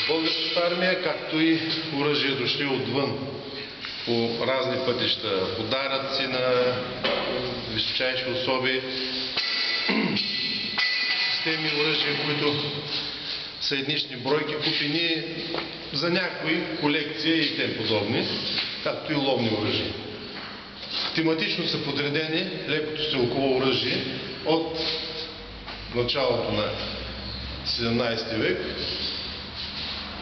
Българската армия, както и оръжия дошли отвън по разни пътища, подаръци на височайши особи, системи оръжия, които са еднични бройки, купени за някои колекции и тем подобни, както и ловни оръжия. Тематично са подредени лекото стрелково оръжие от началото на 17 век.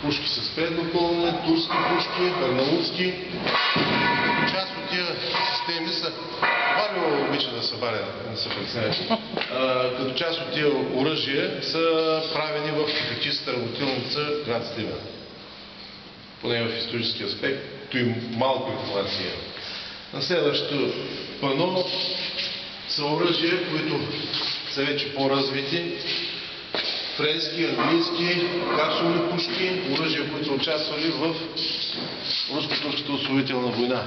Пушки с предно пълнене, турски пушки, арнаутски. Част от тия системи са... Варио обича да се баря, не се притеснявайте. Като част от тия оръжия са правени в кефичиста работилница град Сливен. Поне в исторически аспект, то и малко информация. На следващото пано са оръжия, които са вече по-развити. Френски, английски, капсулни пушки, оръжия, които са участвали в руско-турската освободителна война.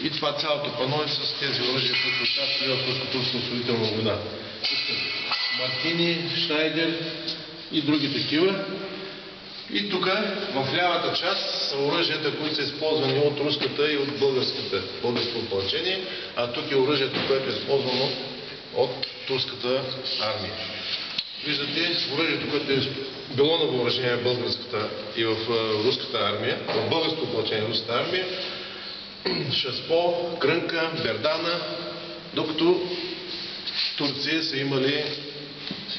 И това цялото пано е с тези оръжия, които са участвали в руско-турската освободителна война. Мартини, Шнайдер и други такива. И тук, в лявата част, са оръжията, които са използвани от руската и от българското опълчение, а тук е оръжието, което е използвано от турската армия. Виждате, оръжието, което е било на въоръжение в българската и в руската армия, в българското опълчение в руската армия, Шаспо, Крънка, Бердана, докато Турция са имали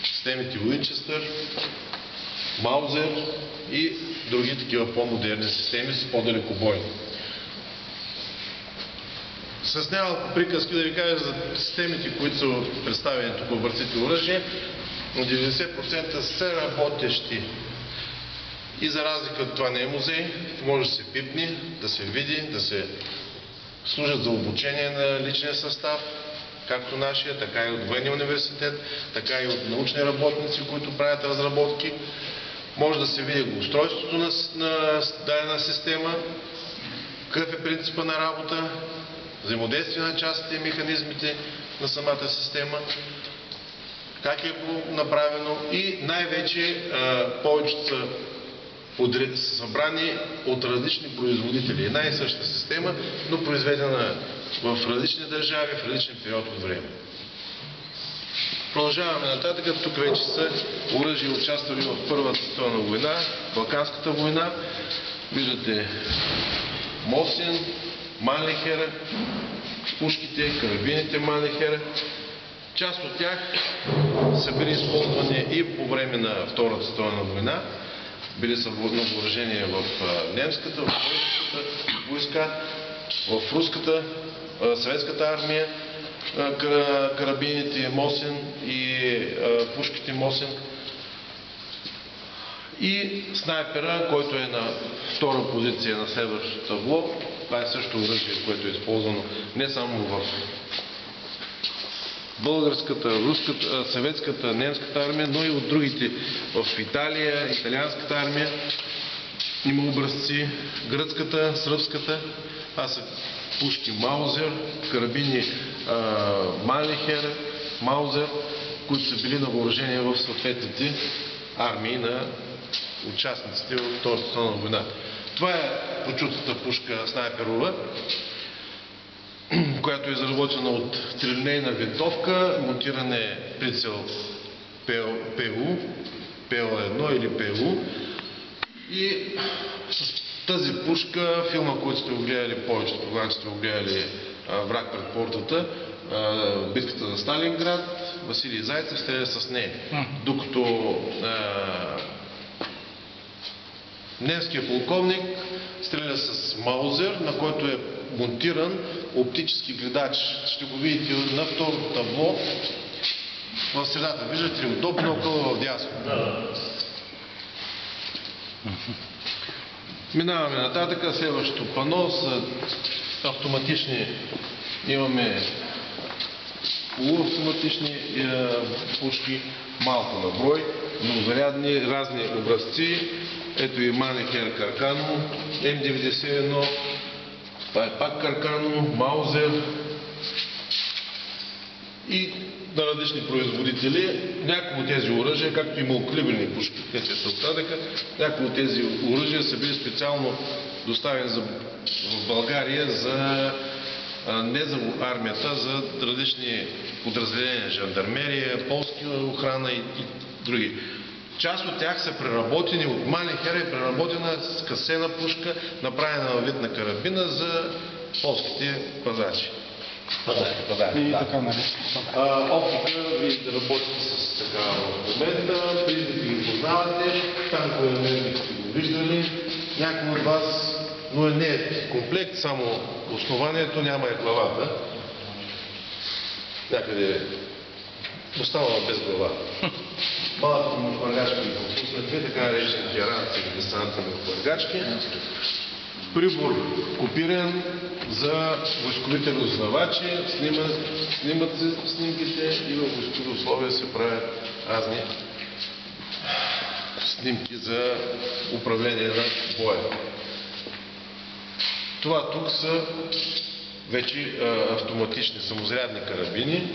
системите Уинчестър, Маузер и други такива по-модерни системи с по-далекобойни. С няколко приказки да ви кажа за системите, които са представени тук в образците оръжие. 90% са работещи. И за разлика от това не е музей, може да се пипне, да се види, да се служат за обучение на личния състав, както нашия, така и от военния университет, така и от научни работници, които правят разработки. Може да се види устройството на дадена система, какъв е принципа на работа, взаимодействие на частите и механизмите на самата система, как е направено и най-вече повечето са събрани от различни производители. Една и съща система, но произведена в различни държави, в различен период от време. Продължаваме нататък. Тук вече са оръжия, участвали в Първата световна война, Балканската война. Виждате Мосин, Манлихер, пушките, карабините Манлихер. Част от тях са били използвани и по време на Втората световна война. Били са на въоръжение в немската, в българската войска, в руската, съветската армия, карабините Мосин и пушките Мосин. И снайпера, който е на втора позиция на следващото табло. Това е също оръжие, което е използвано не само в българската, руската, съветската, немската армия, но и от другите. В Италия, италианската армия има образци, гръцката, сръбската, са пушки Маузер, карабини Манлихер, Маузер, които са били на въоръжение в съответните армии на участниците в Втората световна война. Това е почутата пушка снайперова, която е изработена от трилинейна винтовка, монтиране прицел ПУ, ПЛ1 или ПУ. И с тази пушка, филма, който сте го гледали, повечето когато сте го гледали, Враг пред портата, битката за Сталинград, Василий Зайцев стреля с нея. Докато немският полковник стреля с Маузер, на който е монтиран оптически гледач. Ще го видите на второто табло в средата. Виждате ли? Удобно около в дясно. Минаваме нататък. Следващото пано са автоматични. Имаме полуавтоматични пушки, малко на брой, многозарядни, разни образци. Ето и Манлихер Каркано, М91, това е пак Каркано, Маузер и на различни производители. Някои от тези оръжия, както и малокалиберни пушки, те се оставяха, някои от тези оръжия са били специално доставени в България не за армията, за различни подразделения, жандармерия, полски охрана и други. Част от тях са преработени от Манлихер, е преработена скъсена пушка, направена във вид на карабина за полските пазачи. И така, нали? Оптика, вие да работите с така в момента, признати ги познавате, танкове на мен сте го виждали, някой от вас, но не е комплект, само основанието, няма е главата. Някъде останала без глава. Малко му хвъргачки пропуснахме, така наречените ранци или десантни хвъргачки. Прибор копиран за войсковите разузнавачи, снимат се снимките и във войскови условия се правят разни снимки за управление на боя. Това тук са вече автоматични самозарядни карабини,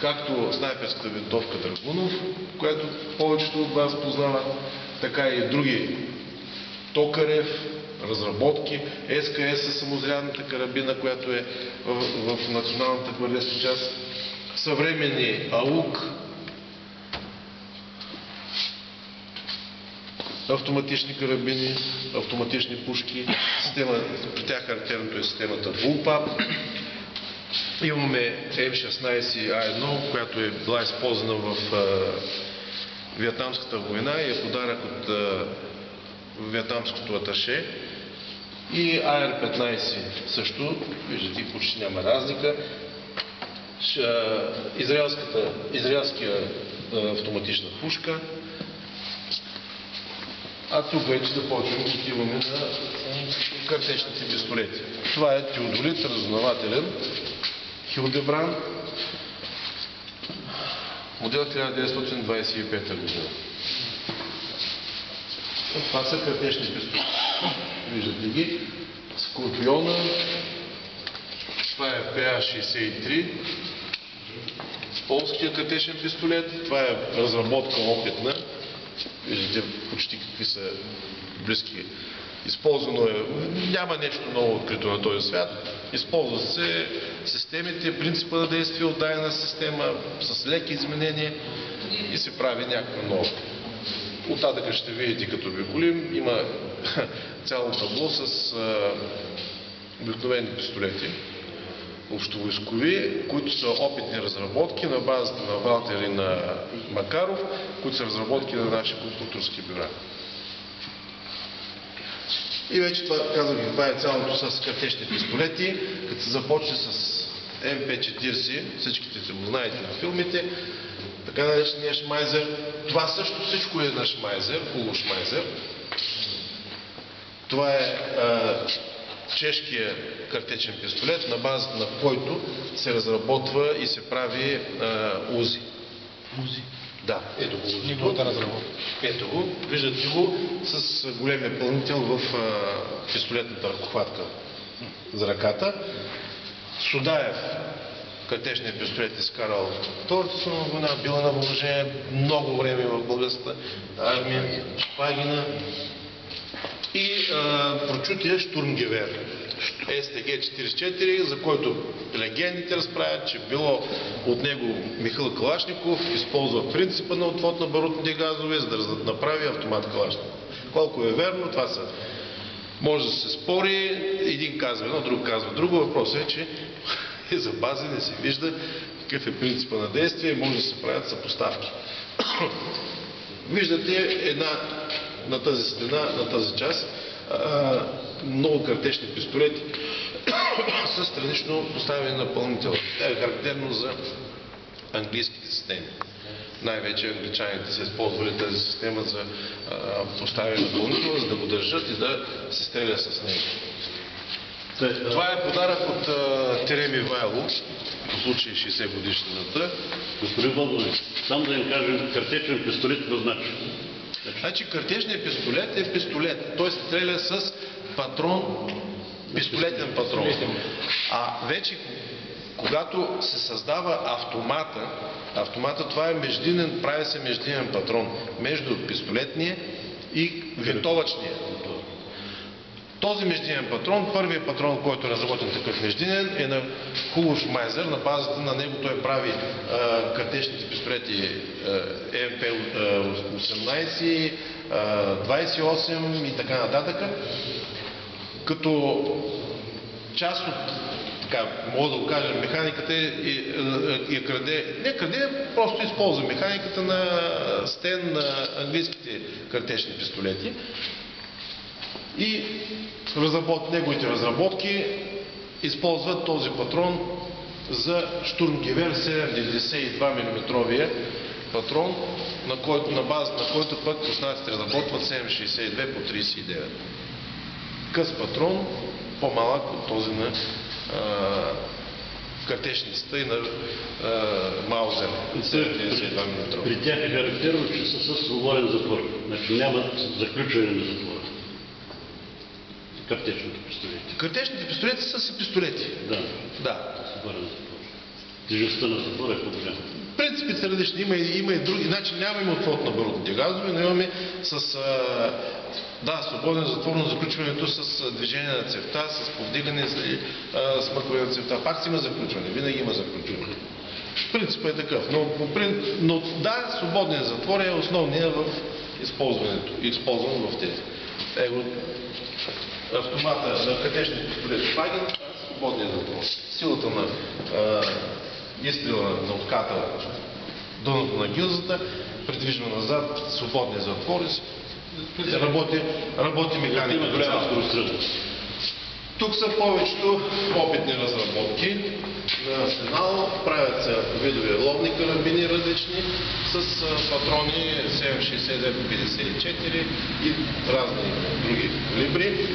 както снайперската винтовка Драгунов, която повечето от вас познават, така и други Токарев, разработки, СКС самозарядната карабина, която е в националната гвардейска част, съвременни АУК, автоматични карабини, автоматични пушки, при тях характерното е системата Bullpup. Имаме М16А1, която е била използвана в Виетнамската война и е подарък от Виетнамското аташе. И АР-15 също, виждате, почти няма разлика. Израелския автоматична пушка. А тук вече започваме, отиваме на картечните пистолети. Това е теодолит, разузнавателен, Хилдебранд, модел 1925 година. Това са картечни пистолети. Виждате ги. Скорпиона. Това е ПА-63. Полския картечен пистолет. Това е разработка опитна. Виждате почти какви са близки. Използвано е, няма нещо ново открито на този свят. Използват се системите, принципа на действие от дадена система с леки изменения и се прави някакво ново. Оттатък ще видите, като обиколим, има цяло табло с обикновени пистолети, общовойскови, които са опитни разработки на базата на Валтер и на Макаров, които са разработки на наши конструкторски бюра. И вече това, казах ви, това е цялото с картечни пистолети, като се започне с МП-40, всичките се го знаете на филмите, така наречения Шмайзер. Това също всичко е на Шмайзер, полушмайзер. Това е чешкия картечен пистолет, на базата на който се разработва и се прави УЗИ. УЗИ? Да, ето го УЗИ. Неговата разработка. Ето го, виждате го с големия пълнител в пистолетната ръкохватка за ръката. Судаев картечният пистолет изкарал Втората световна война, била на въоръжение много време в българската армия, Шпагина и прочутия Штурмгевер СТГ-44, за който легендите разправят, че било от него Михаил Калашников, използва принципа на отвод на барутните газове, за да направи автомат Калашников. Колко е верно, това са. Може да се спори, един казва едно, друг казва друго. Въпросът е, че е запазен и се вижда какъв е принципа на действие и може да се правят съпоставки. Виждате една на тази стена, на тази част, много картечни пистолети с странично поставяне напълнител. Това е характерно за английските системи. Най-вече англичаните са използвали тази система за поставяне напълнител, за да го държат и да се стреля с него. Това е подарък от Тереми Вайло, по случай 60 годишнината. Господин Владимир, само да им кажем, картечен пистолет какво значи? Значи картечният пистолет е пистолет. Той стреля с патрон, пистолетен патрон. А вече когато се създава автомата това е прави се междинен патрон между пистолетния и винтовъчния. Този междинен патрон, първият патрон, който е разработен такъв междинен, е на Hufmeister. На базата на него той прави картечните пистолети МП-18, 28 и така нататък. Като част от, така, мога да го кажа, механиката не краде, просто използва механиката на Стен на английските картечни пистолети. И неговите разработки използват този патрон за штурмгевер 7,92 мм патрон, на база на който пък руснаците разработват 7,62 по 39. Къс патрон, по-малък от този на картечницата и на Маузер 7,92 мм. При тях е характерно, че са с свободен затвор. Значи нямат заключване на затвора. Картечните пистолети. Картечните пистолети са си пистолети. Да. Да. Свободен затвор. Тежестта на затвора е по-голяма. Принципите са различни. Има и други. Значи нямаме отвод на барутните газове, но имаме с свободен затвор на заключването с движение на цевта, с повдигане, смъркване на цевта. Пак си има заключване. Винаги има заключване. Принципът е такъв. Но да, свободният затвор е основният в използването. Използван в тези. Автомата на картечните пистолети Фаген, свободният затвор. Силата на изстрела на отката, дъното на гилзата, придвижва назад свободния затвор и работи механика. Голяма скорострелност. Тук са повечето опитни разработки на арсенал. Правят се видове ловни карабини различни с патрони 7,62-54 и разни други калибри.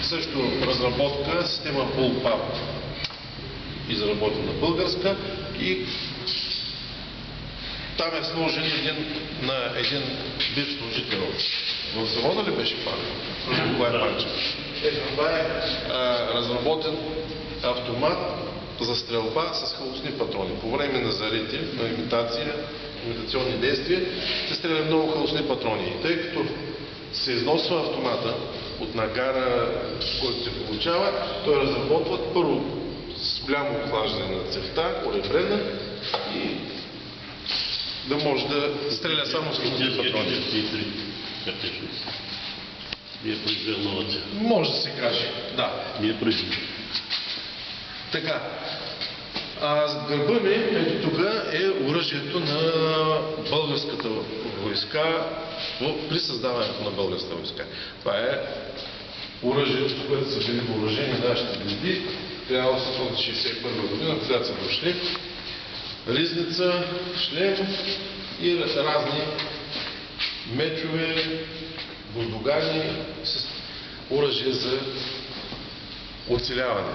Също разработка система Bullpup, изработена българска, и там е сложен един бивш служител. В завода ли беше памет? Това е панче. Това е разработен автомат за стрелба с халосни патрони. По време на зарити, на имитационни действия, се стреля много халосни патрони. И тъй като се износва автомата от нагара, който се получава, той разработват първо с голямо охлаждане на цевта, колебрена, и да може да стреля само с халосни патрони. Вие произвел нова цел. Може да се каже, да. Вие произвел. Така. С гърба ми, ето тук е оръжието на българската войска при създаването на българската войска. Това е оръжието, което са били въоръжени нашите звезди. 1861 година, когато са дошли. Ризница, шлем и разни мечове, воздугани с оръжие за оцеляване.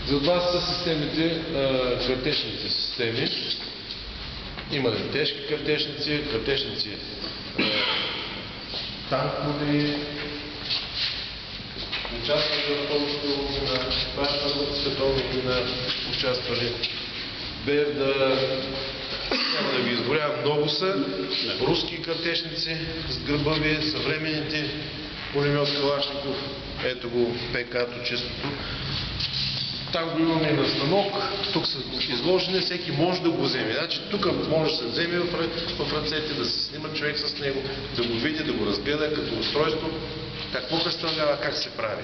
За това са системите, картечните системи. Има тежки картечници, танкови, участвали в Втората война, Първата световна война, участвали. Няма да ги изборявам, много са. Руски картечници с гърбави, съвременните пулемет Калашников, ето го ПК-то чистото. Там го имаме и на станок, тук са изложени, всеки може да го вземе. Значи тук може да се вземе в ръцете, да се снима човек с него, да го види, да го разгледа като устройство, какво представлява, как се прави.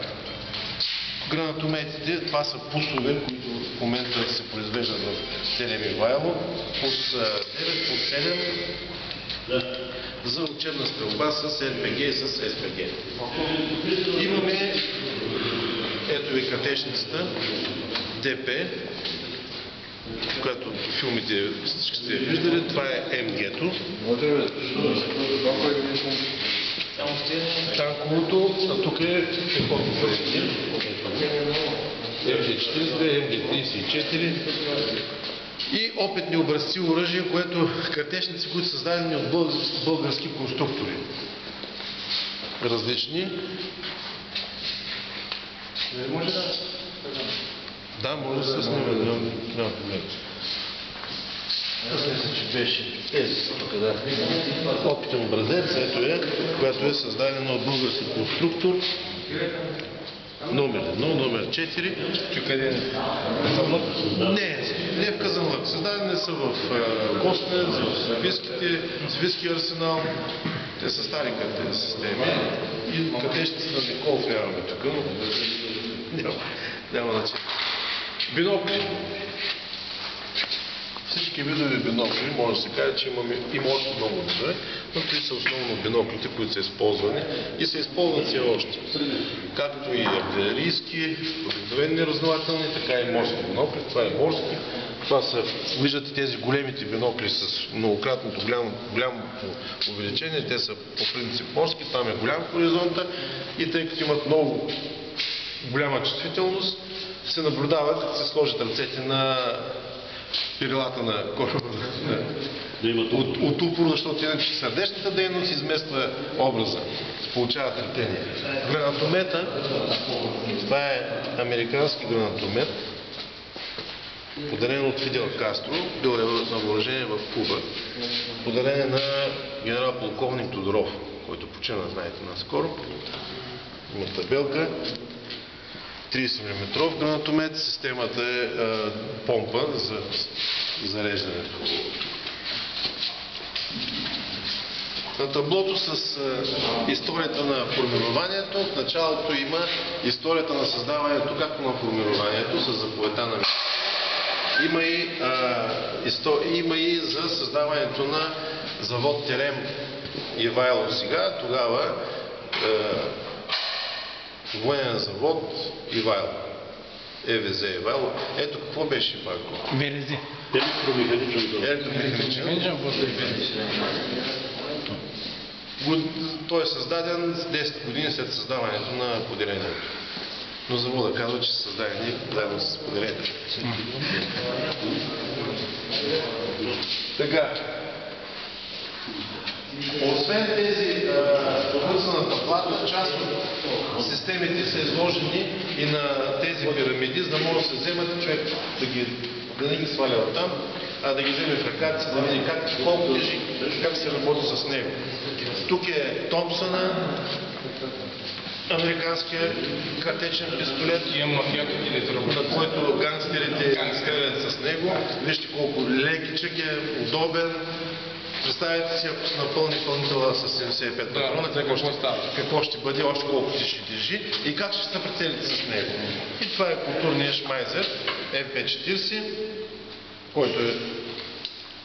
Гранатометите, това са пусове, които в момента се произвеждат в Терем Ивайло, пус 9, пус 7, за учебна стрелба с РПГ и с СПГ. Имаме, ето ви картечницата, ДП, която в филмите всички сте виждали, това е МГ-то. Танковото, а тук е пехотното МГ-42, МГ-34 и опитни образци оръжия, картечници, които са създадени от български конструктори. Различни. Може да... Да, може да се снима, няма проблем. Аз мисля, че беше тук, да. Опитен образец, ето е, която е създадена от български конструктор. Номер 1, номер 4. Че къде е? Не в Казанлък. Създадени са в Костнец, в Софийския арсенал. Те са стари картели системи. И катещици на Николов нямаме тук, но няма значение. Бинокли. Всички видове бинокли, може да се каже, че има още много видове, но това са основно биноклите, които са използвани и се използват все още. Както и артилерийски, обикновени разузнавателни, така и морски бинокли. Това е морски. Това са, виждате тези големите бинокли с многократното голямо увеличение. Те са по принцип морски, там е голям хоризонта и тъй като имат много голяма чувствителност, се наблюдава, като се сложат ръцете на перилата на кораба от упор, защото иначе сърдечната дейност измества образа. Получава третение. Гранатомета, това е американски гранатомет, подарен от Фидел Кастро, бил е на въоръжение в Куба, подарен на генерал-полковник Тодоров, който почина, знаете, наскоро. Има табелка. 30 мм гранатомет, системата е помпа за зареждането. На таблото с историята на формированието, в началото има историята на създаването, както на формированието, с заповедта на има и за създаването на завод Терем Ивайло сега, тогава военен завод Ивайло. ЕВЗ Ивайло. Ето какво беше пак? ВРЗ. Електромеханичен. Той е създаден 10 години след създаването на поделението. Но завода казва, че са създадени заедно с поделението. Така. Освен тези обвързаната плата, част от системите са изложени и на тези пирамиди, за да може да се вземат човек да не ги сваля от там, а да ги вземе в ръката си, да види колко тежи, как се работи с него. Тук е Томпсъна, американския картечен пистолет, на който гангстерите стрелят с него. Вижте колко лекичък е, удобен. Представете си, ако се напълни пълнителя с 75 патрона, какво ще бъде, още колко ще тежи и как ще се прицелите с него. И това е културният Шмайзер FP40, който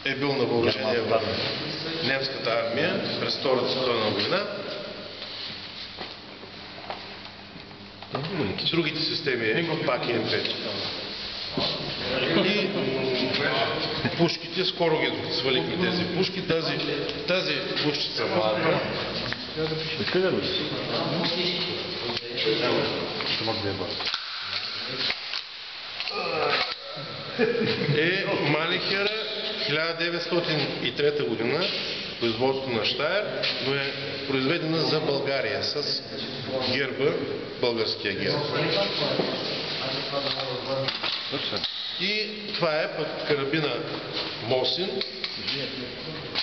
е бил на въоръжение в немската армия през Втората световна война. Другите системи пак е М5. И пушките, скоро ги свалихме тези пушки. Тази пушчица малка е Малихера 1903 година, производство на Штайер, но е произведена за България с герба, българския герб. И това е път карабина Мосин,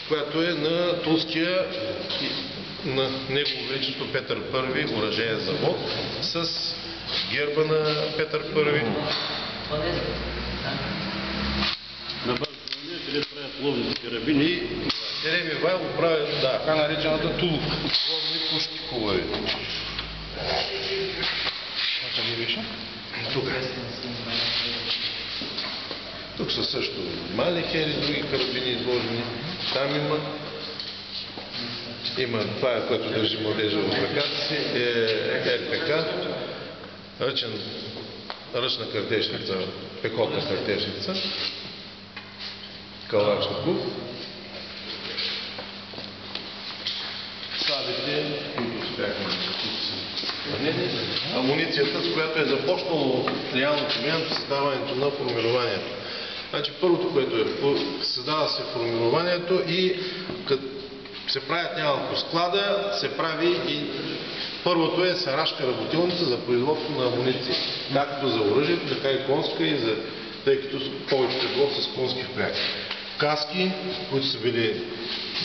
която е на турския, на Негово величество Петър I оръжеен завод с герба на Петър I. На база къде правят ловни карабини. И Терем Ивайло прави, да, Така наречената Тулов. ловни пушки хубави. Къде беше? Тук са също Малихери, други карабини изложени. Там има това, което държи младежа в ръката си, е РПК, ръчна картечница, пехотна картечница, Калашников. Сабите, които бяхме амуницията, с която е започнало реалното време създаването на формированието. Значи първото, което е, създава се формированието и като се правят няколко склада, се прави и Първото е сарашка работилница за производство на амуниции. Както за оръжието, така и конска, тъй като повечето е било с конски впряг. Каски, които са били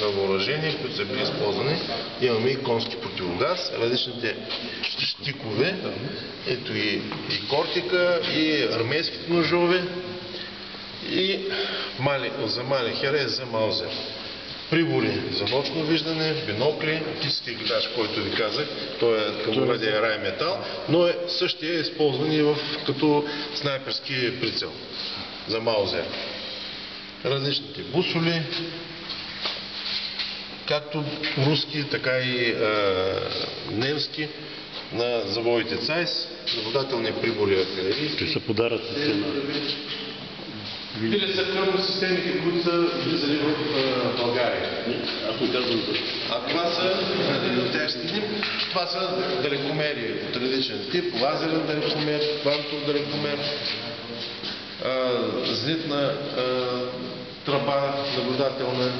на въоръжение, които са били използвани. Имаме и конски противогаз, различните щикове, ето и кортика, и армейските ножове, и за малехера и за маузер. Прибори за нощно виждане, бинокли, оптически гледач, който ви казах, той е към оръдие Райметал, но същия е използван и като снайперски прицел за маузер. Различните бусоли, както руски, така и немски, на заводите Цайс, наблюдателни прибори артилерийски. Ще се подаръците на... Или са към системите, които са влизали в България. Аз му казвам за... А това са, това са далекомери от различен тип, лазерен далекомер, квантов далекомер, зенитна тръба наблюдателна,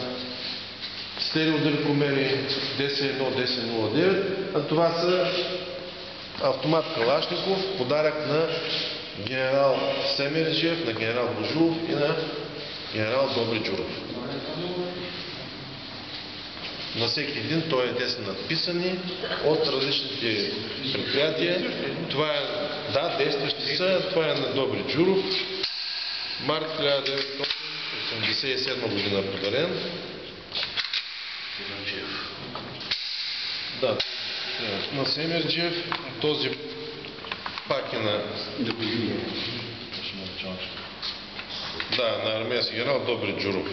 стереодалекомери 10-1, 10-09, а това са автомат Калашников, подарък на генерал Семерджиев, на генерал Божилов и на генерал Добри Джуров. На всеки един той е 10 надписани от различните предприятия. Това е, да, действащи са, това е на Добри Джуров. Март 1987 година подарен. Да, на Семерджиев, този пак е на... Да, на армейски генерал Добри Джуров.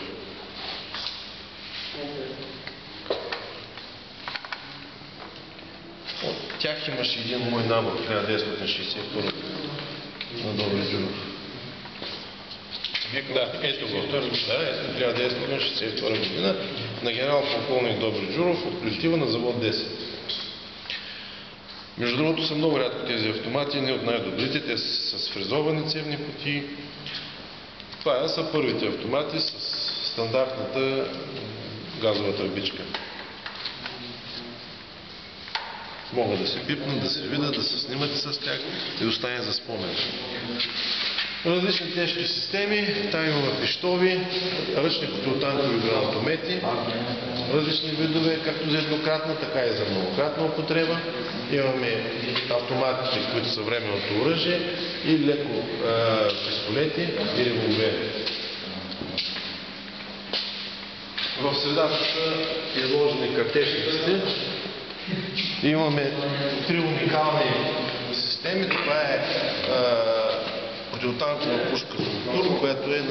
От тях имаше един мой набор, 1961 на Добри Джуров. Да, ето го, ето 1962 година на генерал-полковник Добри Джуров от колектива на завод 10. Между другото са много рядко тези автомати, не от най-добрите, те са с фрезовани цевни пути. Това са първите автомати с стандартната газова тръбичка. Могат да се пипнат, да се видят, да се снимат с тях и остане за спомен. Различни тежки системи, там имаме пищови, ръчни противотанкови гранатомети, различни видове, както за еднократна, така и за многократна употреба. Имаме автоматите, които са временното оръжие и леко пистолети и револвери. В средата са изложени картечниците. Имаме три уникални системи. Това е противотанкова пушка Структур, която е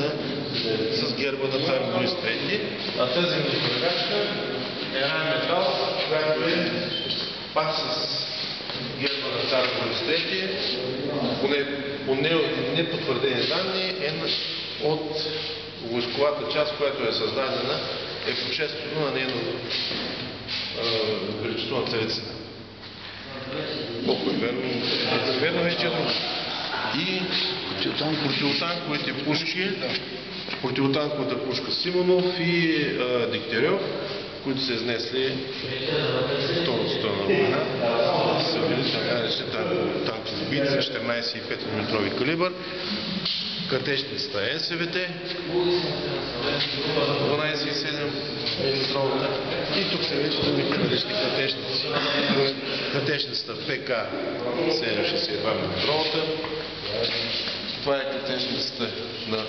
с герба на цар Борис III, а тази микрогачка е Райметал, която е пак с герба на цар Борис III, по непотвърдени данни е от войсковата част, която е създадена, е почествено на нейно величество на царицата. Колко е верно? Верно вече е друго. И противотанковите пушки, противотанковата пушка Симонов и Дегтярьов, които са изнесли Втората световна война, са били така наречени танкови убийци, 14,5 мм калибър, картечницата СВТ, 12,7 мм, и тук се виждат другите различни картечници. Картечницата ПК 7,62 мм. Това е картечницата на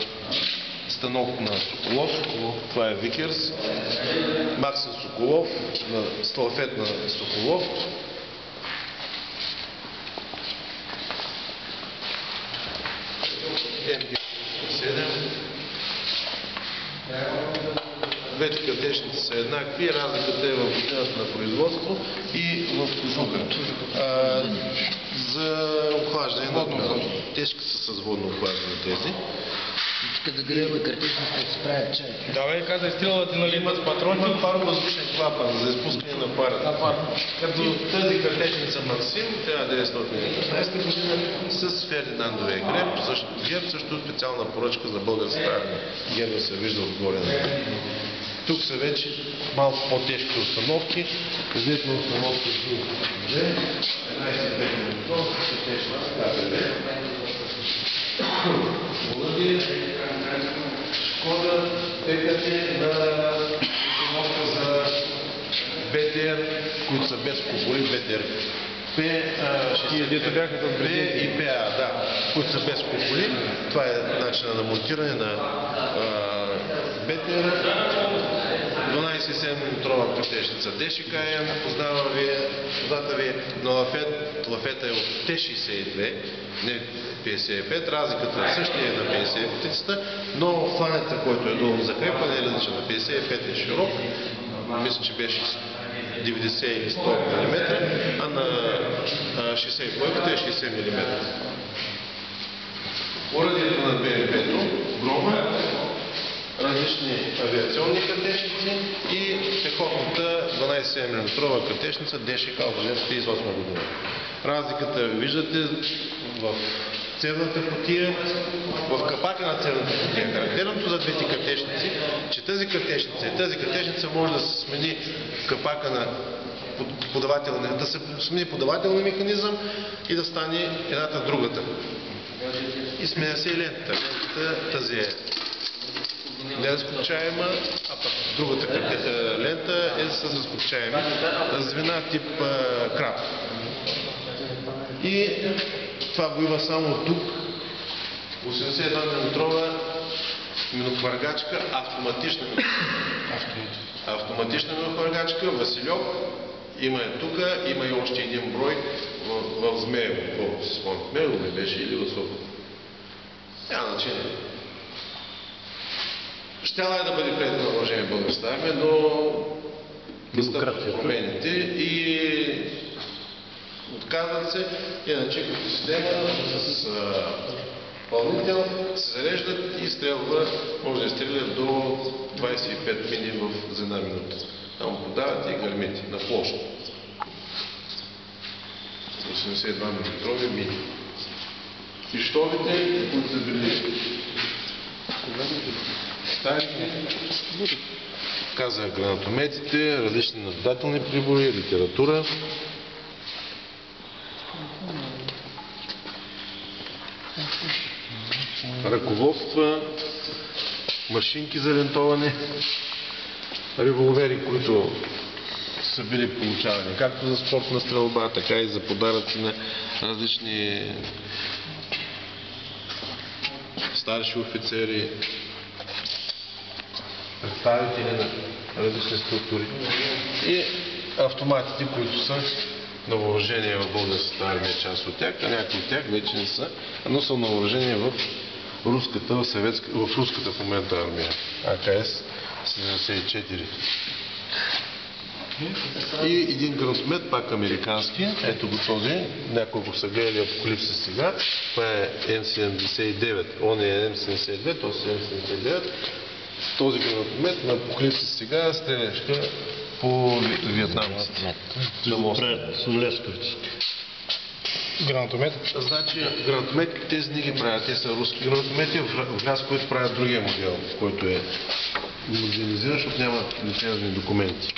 станок на Соколов, това е Викерс, Максим Соколов, на сталафет на Соколов. МГ-7. Двете картечници са еднакви, разликата е в годината на производство и в кожуха. За охлаждане на тежки са с водно охлаждане тези. Тук да греем картечниците да се правят чай. Давай, казай, стрелвате, нали имат патрони? Има паровъздушен клапан за изпускане на пара. Като тази картечница Максим, 1915 година, с Фердинандовия герб, също специална поръчка за българската армия. Гербът се вижда отгоре. Тук са вече малко по-тежки установки. Излетна установка с 11 мотор, са тежки с КБВ. Володия, Шкода, ТКТ на установка за БТР, които са без куполи, БТР. П и ПА, да, които са без куполи. Това е начинът на монтиране на БТР. 12,7 литрова картечница ДШКМ, познавате ви, но лафета е от Т62, не 55, разликата е същия на 55-та, но фланета, който е долу закрепване е различен на 55 е широк, мисля, че беше 90 или 100 мм, а на 62-та е 60 мм. Оръдието на БМП-то, грома, различни авиационни картечници и пехотната 12 мм картечница ДШК от 1938 година. Разликата виждате в цевната кутия, в капака на цевната кутия. Характерното за двете картечници, че тази картечница може да се смени капака на да се смени подавателния механизъм и да стане едната другата. И сменя се и лентата. Тази е неразкопчаема, а пък другата лента е с разкопчаеми звена тип краб. И това го има само тук. 81 мм минохвъргачка, автоматична минохвъргачка, Василек. Има е тук, има и още един брой в Змеево. Колко се спомня, Змеево ли беше или в Сопот? Няма значение. Щяла е да бъде пред на въоръжение българската армия, но настъпват промените и отказват се, иначе като система с пълнител се зареждат и стрелва, може да стрелят до 25 мини за една минута. Там подават и гърмите на площ. 82 мм мини. Пищовите, които са били стари, казах гранатометите, различни наблюдателни прибори, литература. Ръководства, машинки за лентоване, револвери, които са били получавани както за спортна стрелба, така и за подаръци на различни старши офицери, представители на различни структури и автоматите, които са на въоръжение в българската армия, част от тях, а някои от тях вече не са, но са на въоръжение в руската в момента армия, АКС 74. И един гранатомет, пак американски, ето го този, няколко са гледали Апокалипсис сега, това е М79, он е М72, този е М79, този гранатомет на Апокалипсис сега стреляща по виетнамците. Гранатомет? Значи гранатометите тези не ги правят, те са руски гранатомети, в нас, които правят другия модел, който е модернизиран, защото няма лицензни документи.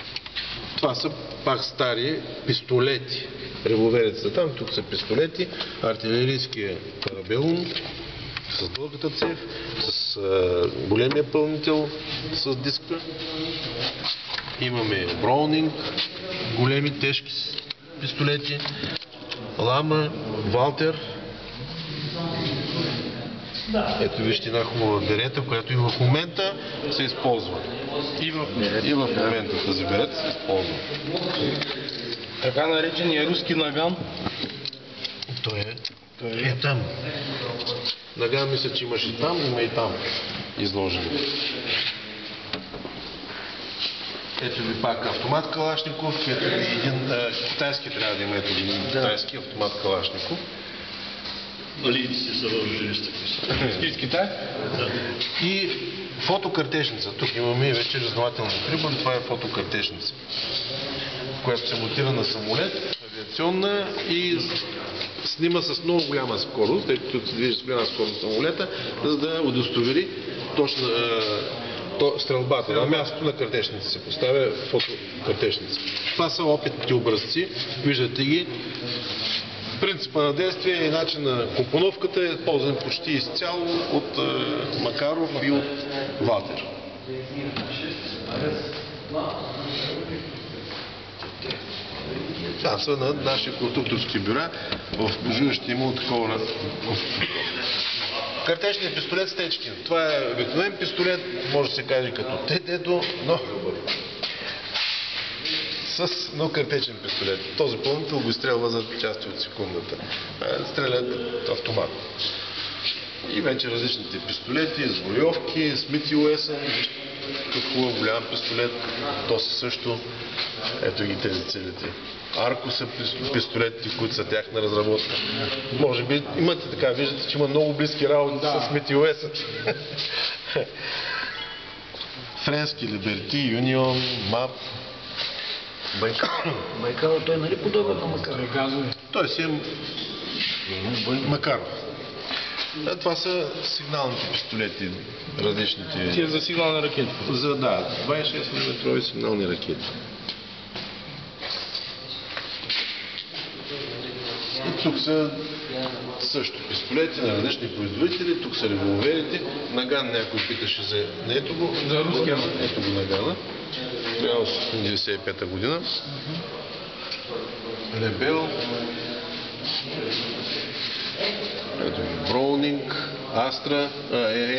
Това са пак стари пистолети. Револверите са там, тук са пистолети, артилерийския парабелум с дългата цев, с големия пълнител с диска. Имаме Броунинг, големи тежки пистолети, Лама, Валтер. Ето вижте една хубава берета, която и в момента се използва. И в момента тази берета се използва. Така наречения руски наган. Той е там. Наган мисля, че имаш и там, има и там изложени. Ето ви пак автомат Калашников, ето ви един китайски трябва да има, ето ви китайски автомат Калашников. Малийците са въоръжени с такива. Из Китай? И фотокартечница. Тук имаме вече разнователни прибори. Това е фотокартечница, която се монтира на самолет, авиационна и снима с много голяма скорост, тъй като се движи с голяма скорост самолета, за да удостовери точно стрелбата. На мястото на картечница се поставя фотокартечница. Това са опитните образци. Виждате ги. Принципа на действие и начин на компоновката е ползван почти изцяло от Макаров и от Ватер. Това са на наши конструкторски бюра. В Божуя ще има такова. Картечният пистолет с течки. Това е обикновен пистолет, може да се каже като ТТ-то, но картечен пистолет. Този пълнител го изстрелва за части от секундата. Стрелят автомат. И вече различните пистолети, сброевки, Смит и Уесън, такъв хубав голям пистолет, то са също, ето ги тези целите. Арко са пистолетите, които са тяхна разработка. Може би имате така, виждате, че има много близки работи с Смит и Уесън. Френски, Либерти, Юнион, МАП, Байкал, той нали подобен на Макаров? Той си е Макаров. Това са сигналните пистолети, различните. Тия за сигнални ракети. Да, 26 мм сигнални ракети. И тук са също пистолети на различни производители. Тук са револверите. Наган някой питаше за... Ето го. За руския. Ето го Нагана. Трябва от 1995 година. Ребел. Ето ги. Броунинг. Астра.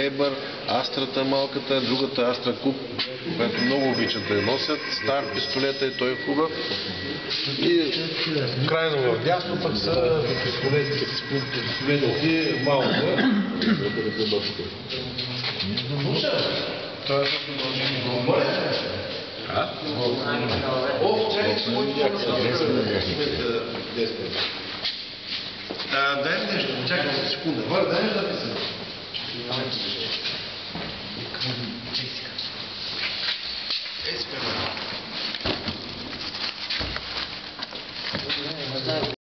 Ебър. Астрата малката. Другата Астра Куб, която много обичат да я носят. Стар пистолета и той е хубав. И крайно в дясно пък са пистолетите малка. Това е дай ми нещо, чакай секунда. Дай ми да писам.